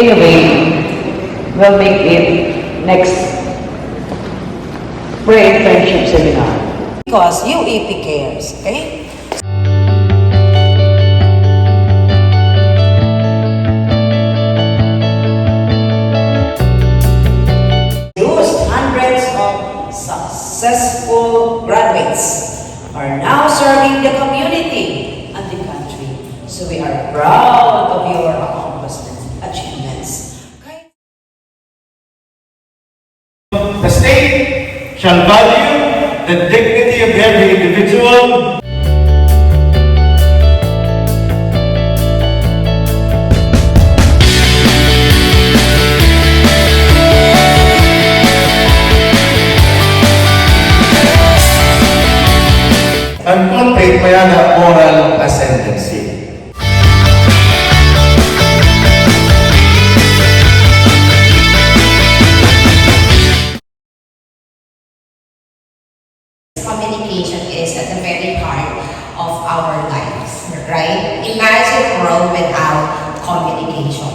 Anyway, we'll make it next pre-internship seminar. Because UAP cares, okay? Hundreds of successful graduates are now serving the community and the country. So we are proud of your accomplishments, achievements. The state shall value the dignity of every individual. And cultivate mayana moral ascendancy. Communication is at the very heart of our lives, right? Imagine a world without communication.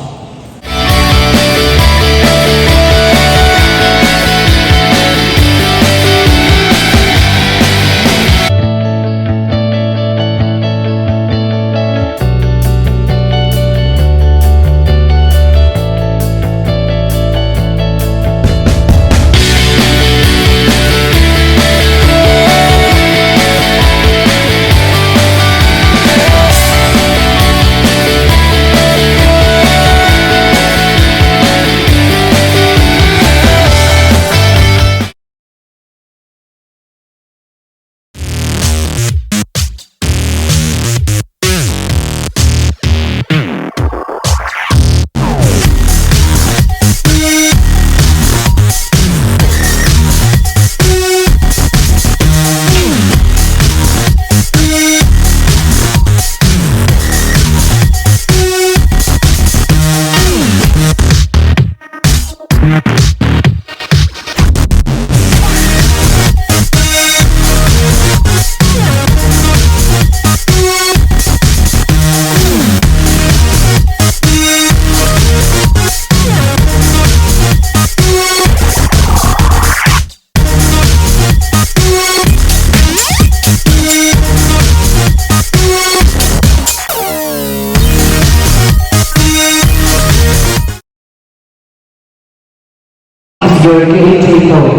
Your key takeaway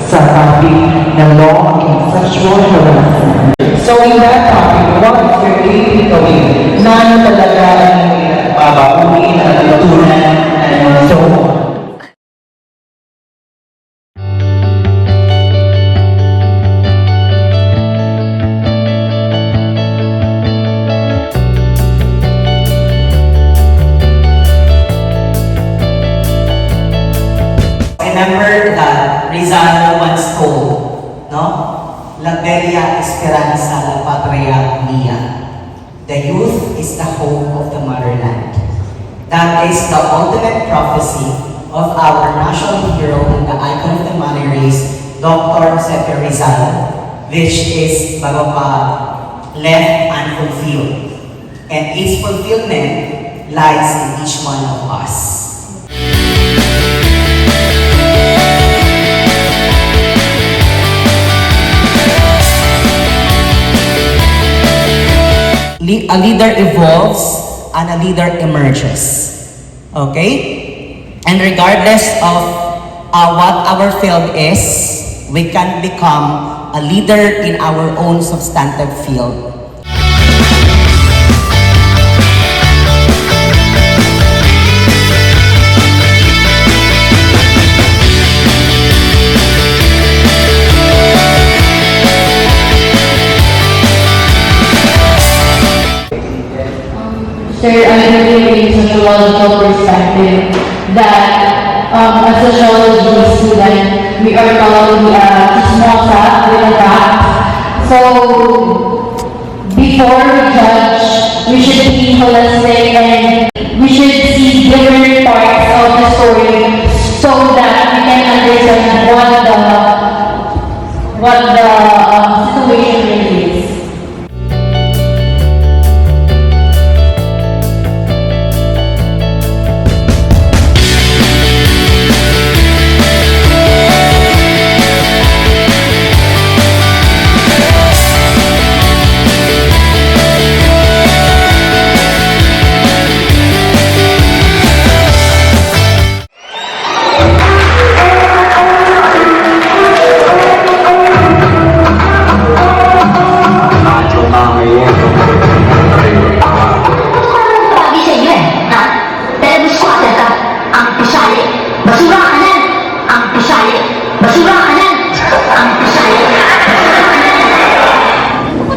sa topic ng law and sexual harassment. So in that topic, what is your key takeaway? Na talaga ang babakuin at natutunan and so on. Remember that Rizal once told, no? La Bella Esperanza, la Patria Mia. The youth is the hope of the motherland. That is the ultimate prophecy of our national hero and the icon of the Mother race, Dr. Jose Rizal, which is left unfulfilled. And its fulfillment lies in each one of us. A leader evolves and a leader emerges. Okay? And regardless of what our field is, we can become a leader in our own substantive field. Sir, I really in sociological perspective that as a sociology student, we are taught to be a chismosa with a fact. So, before we judge, we should be holistic and we should see different parts of the story so that we can understand what the situation really is.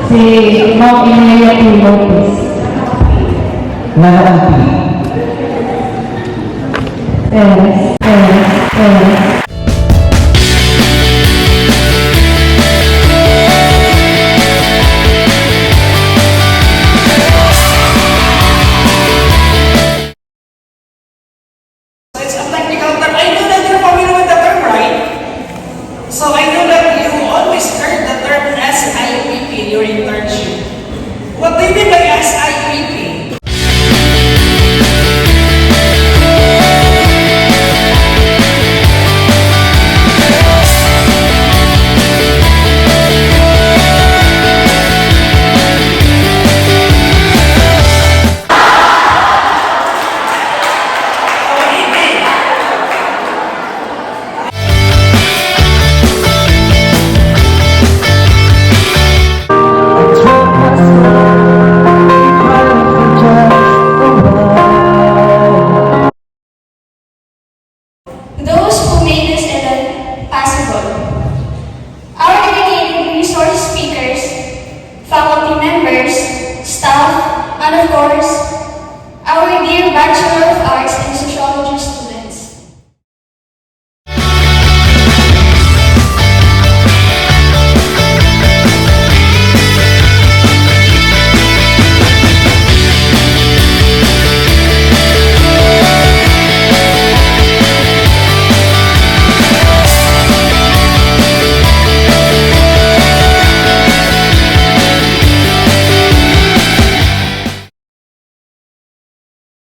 si Ma'am Emilia P. Lopez. Nanaan P. Perez. So it's a technical term. I know that you're familiar with the term, right? So I know that you always heard the term SIPP in your internship. What do you mean by SIPP? Those who made this event possible. Our dedicated resource speakers, faculty members, staff, and of course, our dear Bachelor